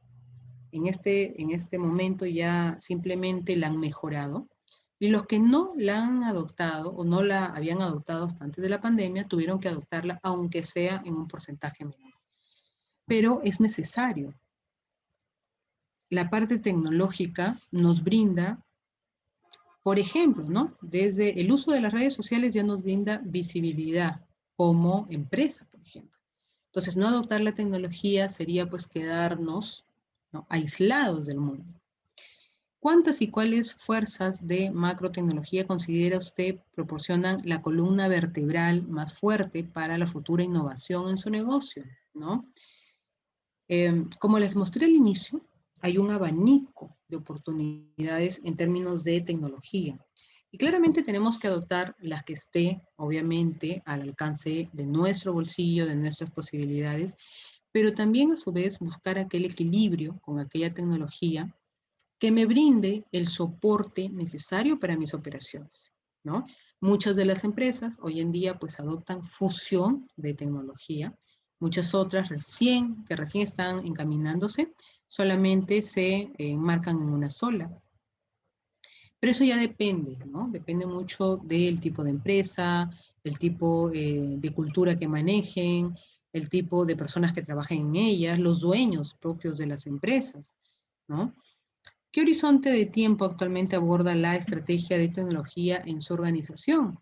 en este momento ya simplemente la han mejorado, y los que no la han adoptado o no la habían adoptado hasta antes de la pandemia, tuvieron que adoptarla, aunque sea en un porcentaje menor. Pero es necesario. La parte tecnológica nos brinda, por ejemplo, ¿no?, desde el uso de las redes sociales ya nos brinda visibilidad como empresa, por ejemplo. Entonces, no adoptar la tecnología sería pues quedarnos, ¿no?, aislados del mundo. ¿Cuántas y cuáles fuerzas de macrotecnología considera usted proporcionan la columna vertebral más fuerte para la futura innovación en su negocio, ¿no? Como les mostré al inicio, hay un abanico de oportunidades en términos de tecnología. Y claramente tenemos que adoptar las que esté, obviamente, al alcance de nuestro bolsillo, de nuestras posibilidades, pero también a su vez buscar aquel equilibrio con aquella tecnología que me brinde el soporte necesario para mis operaciones, ¿no? Muchas de las empresas hoy en día pues adoptan fusión de tecnología, muchas otras que recién están encaminándose, solamente se enmarcan en una sola. Pero eso ya depende, ¿no? Depende mucho del tipo de empresa, el tipo de cultura que manejen, el tipo de personas que trabajen en ellas, los dueños propios de las empresas, ¿no? ¿Qué horizonte de tiempo actualmente aborda la estrategia de tecnología en su organización?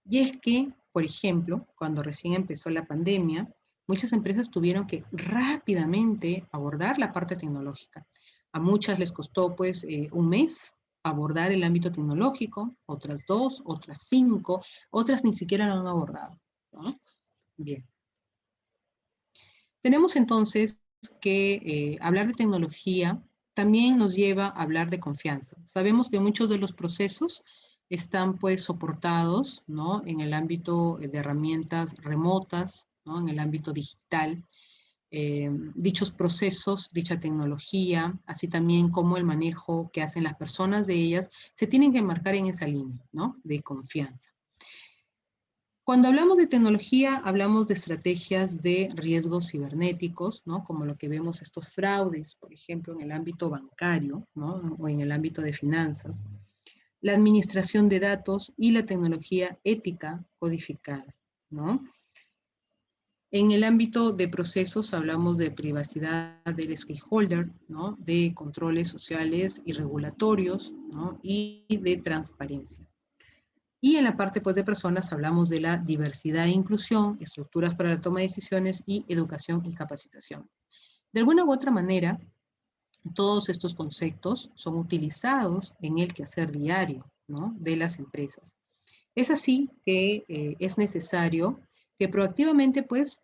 Y es que, por ejemplo, cuando recién empezó la pandemia, muchas empresas tuvieron que rápidamente abordar la parte tecnológica. A muchas les costó pues un mes abordar el ámbito tecnológico, otras 2, otras 5, otras ni siquiera lo han abordado, ¿no? Bien. Tenemos entonces que hablar de tecnología también nos lleva a hablar de confianza. Sabemos que muchos de los procesos están pues soportados, ¿no?, en el ámbito de herramientas remotas, ¿no?, en el ámbito digital. Dichos procesos, dicha tecnología, así también como el manejo que hacen las personas de ellas, se tienen que enmarcar en esa línea, ¿no?, de confianza. Cuando hablamos de tecnología, hablamos de estrategias de riesgos cibernéticos, ¿no?, como lo que vemos estos fraudes, por ejemplo, en el ámbito bancario, ¿no?, o en el ámbito de finanzas, la administración de datos y la tecnología ética codificada, ¿no? En el ámbito de procesos hablamos de privacidad del stakeholder, ¿no? De controles sociales y regulatorios, ¿no? Y de transparencia. Y en la parte pues, de personas hablamos de la diversidad e inclusión, estructuras para la toma de decisiones y educación y capacitación. De alguna u otra manera, todos estos conceptos son utilizados en el quehacer diario, ¿no? De las empresas. Es así que es necesario que proactivamente pues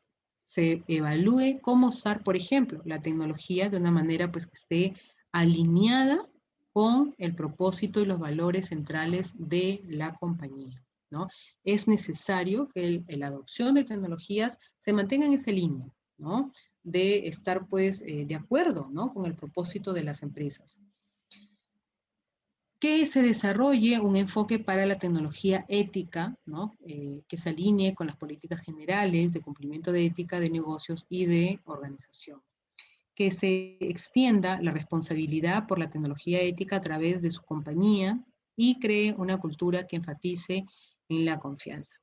se evalúe cómo usar, por ejemplo, la tecnología de una manera pues que esté alineada con el propósito y los valores centrales de la compañía, ¿no? Es necesario que la adopción de tecnologías se mantenga en esa línea, ¿no? De estar pues de acuerdo, ¿no? Con el propósito de las empresas. Que se desarrolle un enfoque para la tecnología ética, ¿no? Que se alinee con las políticas generales de cumplimiento de ética de negocios y de organización. Que se extienda la responsabilidad por la tecnología ética a través de su compañía y cree una cultura que enfatice en la confianza.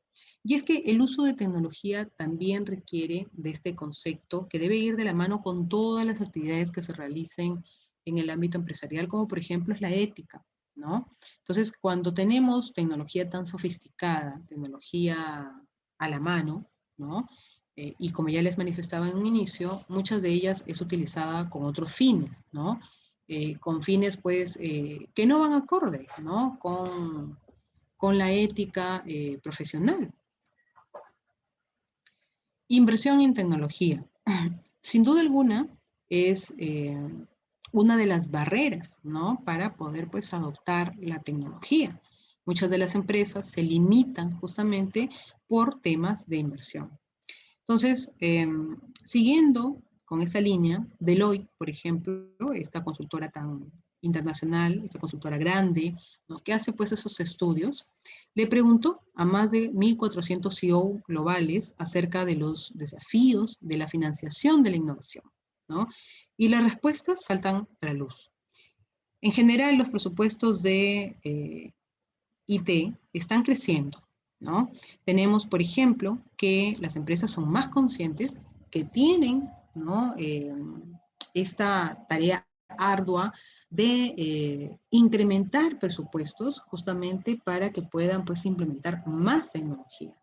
Y es que el uso de tecnología también requiere de este concepto que debe ir de la mano con todas las actividades que se realicen en el ámbito empresarial, como por ejemplo es la ética, ¿no? Entonces, cuando tenemos tecnología tan sofisticada, tecnología a la mano, ¿no? Y como ya les manifestaba en un inicio, muchas de ellas es utilizada con otros fines, ¿no? Con fines, pues, que no van acorde, ¿no? Con la ética profesional. Inversión en tecnología. Sin duda alguna, es una de las barreras, ¿no? Para poder, pues, adoptar la tecnología. Muchas de las empresas se limitan justamente por temas de inversión. Entonces, siguiendo con esa línea, Deloitte, por ejemplo, esta consultora tan internacional, esta consultora grande, ¿no? Que hace pues esos estudios, le preguntó a más de 1.400 CEO globales acerca de los desafíos de la financiación de la innovación, ¿no? Y las respuestas saltan a la luz. En general, los presupuestos de IT están creciendo, ¿no? Tenemos, por ejemplo, que las empresas son más conscientes, que tienen, ¿no? Esta tarea ardua de incrementar presupuestos justamente para que puedan pues implementar más tecnología.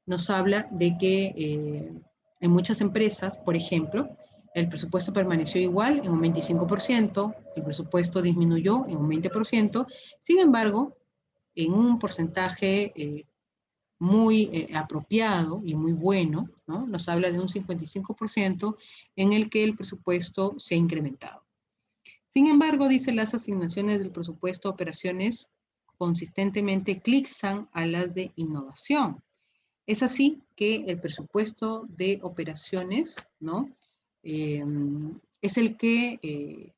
Nos habla de que en muchas empresas, por ejemplo, el presupuesto permaneció igual en un 25%, el presupuesto disminuyó en un 20%, sin embargo, en un porcentaje muy apropiado y muy bueno, ¿no? Nos habla de un 55% en el que el presupuesto se ha incrementado. Sin embargo, dice, las asignaciones del presupuesto a operaciones consistentemente eclipsan a las de innovación. Es así que el presupuesto de operaciones, ¿no? Es el que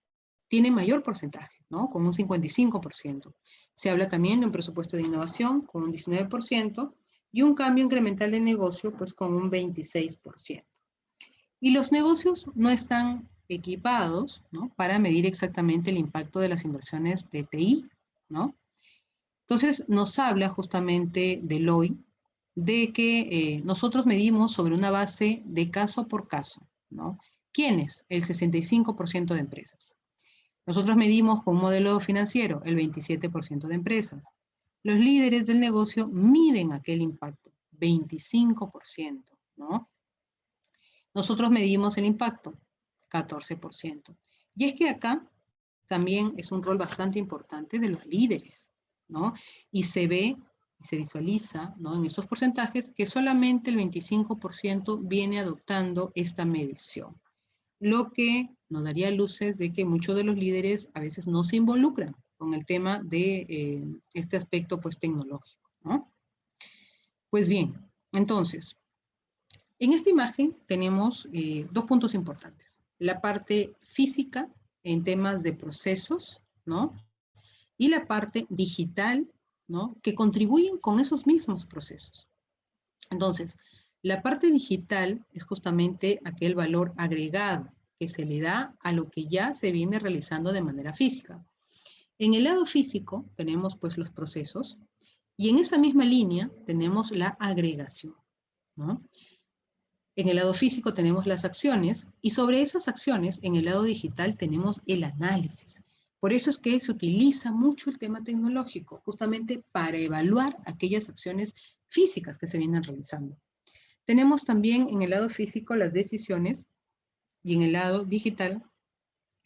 tiene mayor porcentaje, ¿no? Con un 55%. Se habla también de un presupuesto de innovación con un 19% y un cambio incremental de negocio pues con un 26%. Y los negocios no están equipados, ¿no? Para medir exactamente el impacto de las inversiones de TI, ¿no? Entonces nos habla justamente Deloitte de que nosotros medimos sobre una base de caso por caso, ¿no? ¿Quiénes? El 65% de empresas. Nosotros medimos con un modelo financiero el 27% de empresas. Los líderes del negocio miden aquel impacto, 25%, ¿no? Nosotros medimos el impacto, 14%. Y es que acá también es un rol bastante importante de los líderes, ¿no? Y se ve, se visualiza, ¿no? En estos porcentajes que solamente el 25% viene adoptando esta medición, lo que nos daría luces de que muchos de los líderes a veces no se involucran con el tema de este aspecto pues tecnológico, ¿no? Pues bien, entonces, en esta imagen tenemos dos puntos importantes. La parte física en temas de procesos, ¿no? Y la parte digital, ¿no? Que contribuyen con esos mismos procesos. Entonces, la parte digital es justamente aquel valor agregado que se le da a lo que ya se viene realizando de manera física. En el lado físico tenemos pues los procesos y en esa misma línea tenemos la agregación, ¿no? En el lado físico tenemos las acciones y sobre esas acciones en el lado digital tenemos el análisis. Por eso es que se utiliza mucho el tema tecnológico, justamente para evaluar aquellas acciones físicas que se vienen realizando. Tenemos también en el lado físico las decisiones y en el lado digital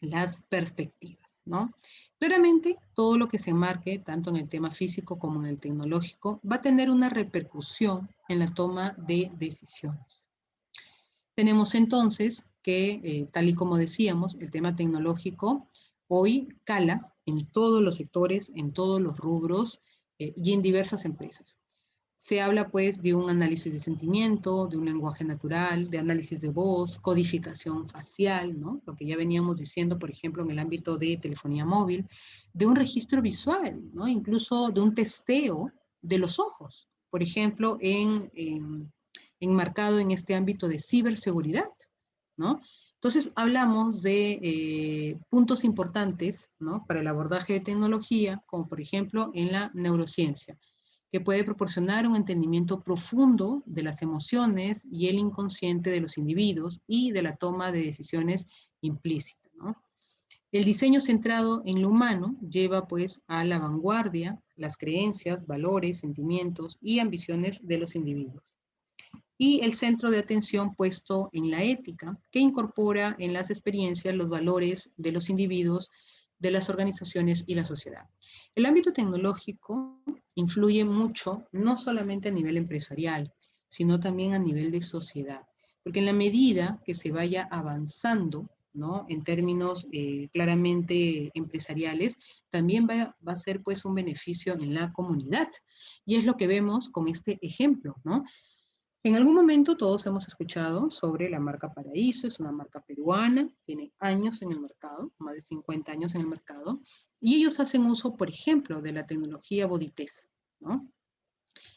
las perspectivas, ¿no? Claramente, todo lo que se marque, tanto en el tema físico como en el tecnológico, va a tener una repercusión en la toma de decisiones. Tenemos entonces que, tal y como decíamos, el tema tecnológico hoy cala en todos los sectores, en todos los rubros y en diversas empresas. Se habla pues de un análisis de sentimiento, de un lenguaje natural, de análisis de voz, codificación facial, ¿no? Lo que ya veníamos diciendo, por ejemplo, en el ámbito de telefonía móvil, de un registro visual, ¿no? Incluso de un testeo de los ojos, por ejemplo, enmarcado en este ámbito de ciberseguridad, ¿no? Entonces hablamos de puntos importantes, ¿no? Para el abordaje de tecnología, como por ejemplo en la neurociencia, que puede proporcionar un entendimiento profundo de las emociones y el inconsciente de los individuos y de la toma de decisiones implícitas, ¿no? El diseño centrado en lo humano lleva pues a la vanguardia las creencias, valores, sentimientos y ambiciones de los individuos. Y el centro de atención puesto en la ética, que incorpora en las experiencias los valores de los individuos, de las organizaciones y la sociedad. El ámbito tecnológico influye mucho, no solamente a nivel empresarial, sino también a nivel de sociedad, porque en la medida que se vaya avanzando, ¿no? En términos claramente empresariales, también va a ser pues un beneficio en la comunidad. Y es lo que vemos con este ejemplo, ¿no? En algún momento todos hemos escuchado sobre la marca Paraíso, es una marca peruana, tiene años en el mercado, más de 50 años en el mercado, y ellos hacen uso, por ejemplo, de la tecnología Body Test, ¿no?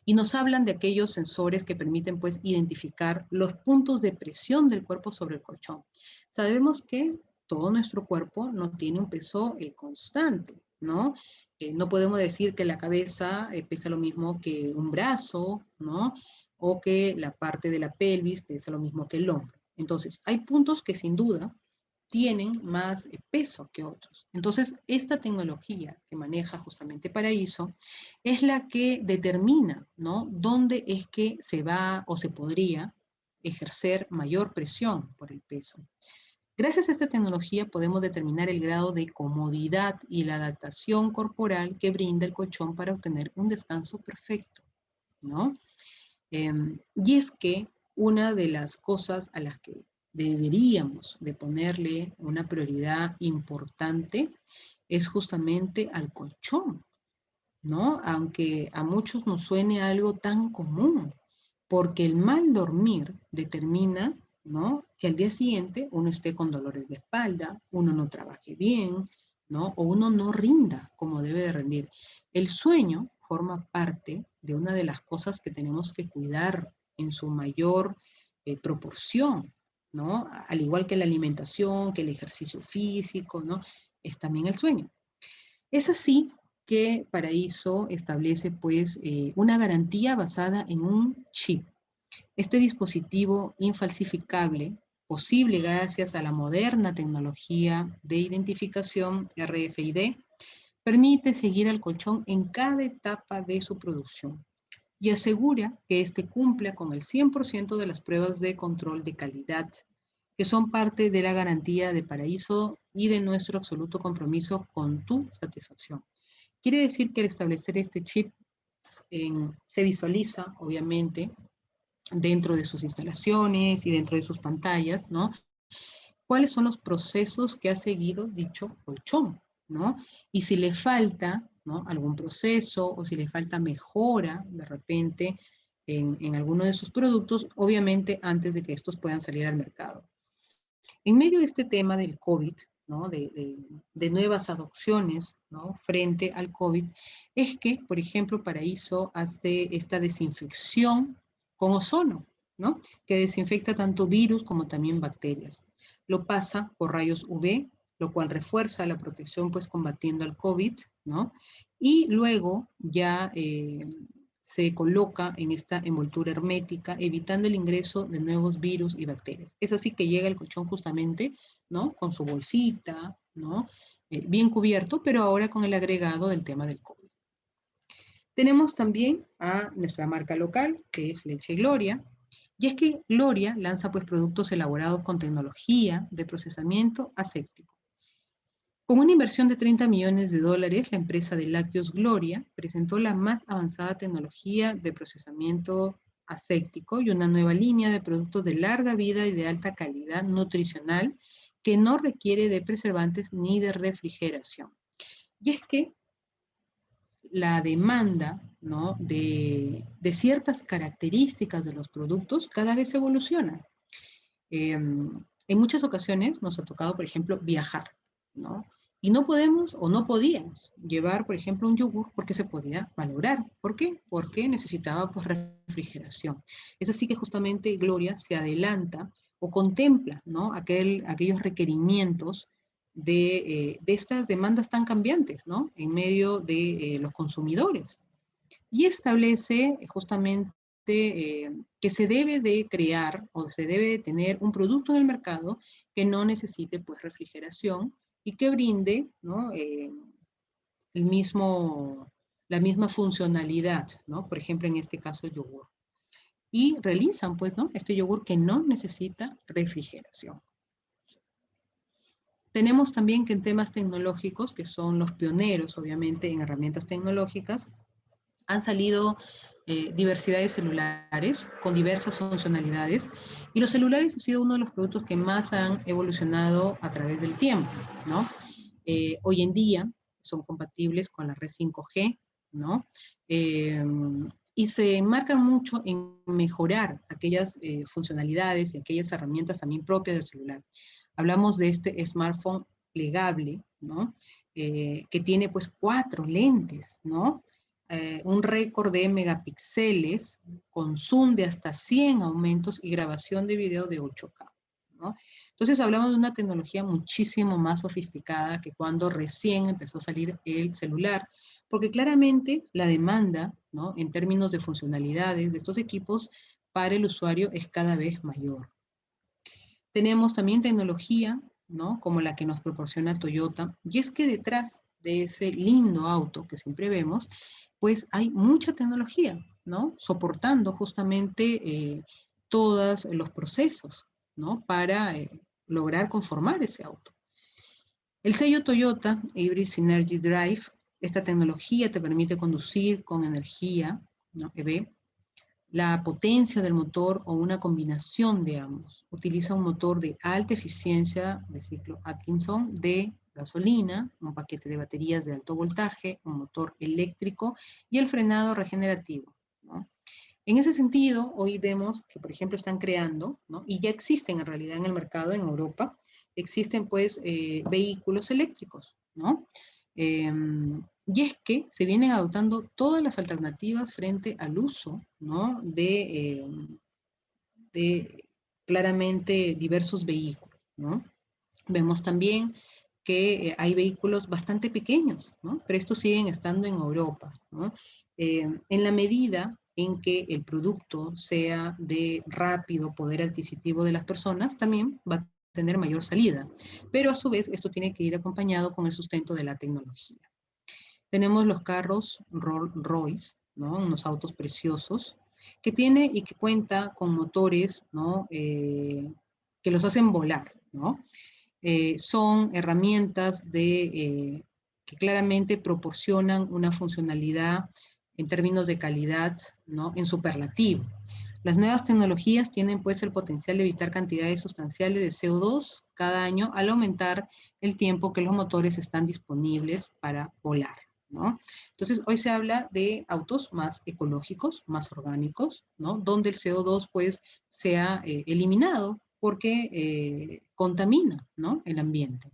Y nos hablan de aquellos sensores que permiten, pues, identificar los puntos de presión del cuerpo sobre el colchón. Sabemos que todo nuestro cuerpo no tiene un peso constante, ¿no? No podemos decir que la cabeza pesa lo mismo que un brazo, ¿no? O que la parte de la pelvis pesa lo mismo que el hombro. Entonces, hay puntos que sin duda tienen más peso que otros. Entonces, esta tecnología que maneja justamente Paraíso es la que determina, ¿no? Dónde es que se va o se podría ejercer mayor presión por el peso. Gracias a esta tecnología podemos determinar el grado de comodidad y la adaptación corporal que brinda el colchón para obtener un descanso perfecto, ¿no? Y es que una de las cosas a las que deberíamos de ponerle una prioridad importante es justamente al colchón, ¿no? Aunque a muchos nos suene algo tan común, porque el mal dormir determina, ¿no? Que al día siguiente uno esté con dolores de espalda, uno no trabaje bien, ¿no? O uno no rinda como debe de rendir. El sueño forma parte de una de las cosas que tenemos que cuidar en su mayor proporción, ¿no? Al igual que la alimentación, que el ejercicio físico, ¿no? Es también el sueño. Es así que Paraíso establece pues una garantía basada en un chip. Este dispositivo infalsificable, posible gracias a la moderna tecnología de identificación RFID, permite seguir al colchón en cada etapa de su producción y asegura que éste cumpla con el 100% de las pruebas de control de calidad, que son parte de la garantía de Paraíso y de nuestro absoluto compromiso con tu satisfacción. Quiere decir que al establecer este chip se visualiza, obviamente, dentro de sus instalaciones y dentro de sus pantallas, ¿no? ¿Cuáles son los procesos que ha seguido dicho colchón, ¿no? Y si le falta, ¿no? Algún proceso o si le falta mejora de repente en alguno de sus productos, obviamente antes de que estos puedan salir al mercado. En medio de este tema del COVID, ¿no? de nuevas adopciones, ¿no? Frente al COVID, es que, por ejemplo, Paraíso hace esta desinfección con ozono, ¿no? Que desinfecta tanto virus como también bacterias. Lo pasa por rayos UV, lo cual refuerza la protección, pues, combatiendo al COVID, ¿no? Y luego ya se coloca en esta envoltura hermética, evitando el ingreso de nuevos virus y bacterias. Es así que llega el colchón justamente, ¿no? Con su bolsita, ¿no? Bien cubierto, pero ahora con el agregado del tema del COVID. Tenemos también a nuestra marca local, que es Leche Gloria, y es que Gloria lanza pues productos elaborados con tecnología de procesamiento aséptico. Con una inversión de 30 millones de dólares, la empresa de lácteos Gloria presentó la más avanzada tecnología de procesamiento aséptico y una nueva línea de productos de larga vida y de alta calidad nutricional que no requiere de preservantes ni de refrigeración. Y es que la demanda, ¿no?, de ciertas características de los productos cada vez evoluciona. En muchas ocasiones nos ha tocado, por ejemplo, viajar, ¿no? Y no podemos o no podíamos llevar, por ejemplo, un yogur porque se podía malograr. ¿Por qué? Porque necesitaba pues, refrigeración. Es así que justamente Gloria se adelanta o contempla, ¿no?, aquellos requerimientos de estas demandas tan cambiantes, ¿no?, en medio de los consumidores. Y establece justamente que se debe de crear o se debe de tener un producto en el mercado que no necesite pues refrigeración y que brinde, ¿no?, la misma funcionalidad, ¿no? Por ejemplo, en este caso el yogur. Y realizan pues, ¿no?, este yogur que no necesita refrigeración. Tenemos también que en temas tecnológicos, que son los pioneros obviamente en herramientas tecnológicas, han salido diversidad de celulares con diversas funcionalidades y los celulares han sido uno de los productos que más han evolucionado a través del tiempo, ¿no? Hoy en día son compatibles con la red 5G, ¿no? Y se enmarcan mucho en mejorar aquellas funcionalidades y aquellas herramientas también propias del celular. Hablamos de este smartphone plegable, ¿no? Que tiene pues 4 lentes, ¿no? Un récord de megapíxeles, con zoom de hasta 100 aumentos y grabación de video de 8K, ¿no? Entonces hablamos de una tecnología muchísimo más sofisticada que cuando recién empezó a salir el celular, porque claramente la demanda, ¿no?, en términos de funcionalidades de estos equipos para el usuario es cada vez mayor. Tenemos también tecnología, ¿no?, como la que nos proporciona Toyota, y es que detrás de ese lindo auto que siempre vemos, pues hay mucha tecnología, ¿no?, soportando justamente todos los procesos, ¿no?, para lograr conformar ese auto. El sello Toyota Hybrid Synergy Drive, esta tecnología te permite conducir con energía, ¿no?, EV, la potencia del motor o una combinación de ambos. Utiliza un motor de alta eficiencia de ciclo Atkinson de gasolina, un paquete de baterías de alto voltaje, un motor eléctrico y el frenado regenerativo, ¿no? En ese sentido, hoy vemos que, por ejemplo, están creando, ¿no?, y ya existen en realidad en el mercado en Europa, existen pues vehículos eléctricos, ¿no? Y es que se vienen adoptando todas las alternativas frente al uso, ¿no?, de claramente diversos vehículos, ¿no? Vemos también que hay vehículos bastante pequeños, ¿no?, pero estos siguen estando en Europa, ¿no? En la medida en que el producto sea de rápido poder adquisitivo de las personas, también va a tener mayor salida, pero a su vez esto tiene que ir acompañado con el sustento de la tecnología. Tenemos los carros Rolls Royce, ¿no?, unos autos preciosos, que tiene y que cuenta con motores, ¿no?, que los hacen volar, ¿no? Son herramientas que claramente proporcionan una funcionalidad en términos de calidad, ¿no?, en superlativo. Las nuevas tecnologías tienen pues el potencial de evitar cantidades sustanciales de CO2 cada año al aumentar el tiempo que los motores están disponibles para volar, ¿no? Entonces, hoy se habla de autos más ecológicos, más orgánicos, ¿no?, donde el CO2 pues sea eliminado porque contamina, ¿no?, el ambiente.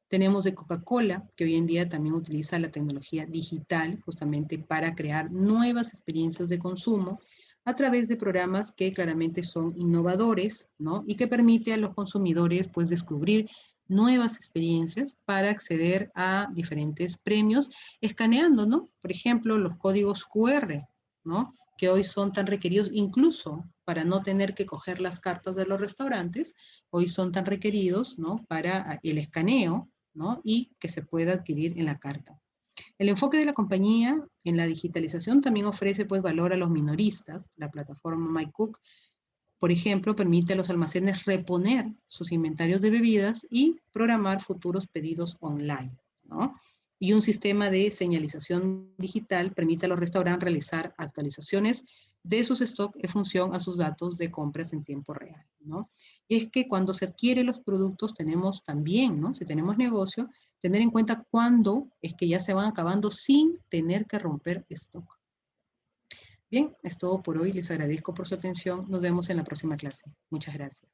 Tenemos de Coca-Cola, que hoy en día también utiliza la tecnología digital justamente para crear nuevas experiencias de consumo a través de programas que claramente son innovadores, ¿no?, y que permite a los consumidores pues descubrir nuevas experiencias para acceder a diferentes premios escaneando, ¿no?, por ejemplo, los códigos QR, ¿no? Que hoy son tan requeridos, incluso para no tener que coger las cartas de los restaurantes, hoy son tan requeridos, ¿no? Para el escaneo, ¿no? Y que se pueda adquirir en la carta. El enfoque de la compañía en la digitalización también ofrece pues valor a los minoristas. La plataforma MyCook, por ejemplo, permite a los almacenes reponer sus inventarios de bebidas y programar futuros pedidos online, ¿no? Y un sistema de señalización digital permite a los restaurantes realizar actualizaciones de sus stocks en función a sus datos de compras en tiempo real, ¿no? Y es que cuando se adquieren los productos tenemos también, ¿no? Si tenemos negocio, tener en cuenta cuándo es que ya se van acabando sin tener que romper stock. Bien, es todo por hoy. Les agradezco por su atención. Nos vemos en la próxima clase. Muchas gracias.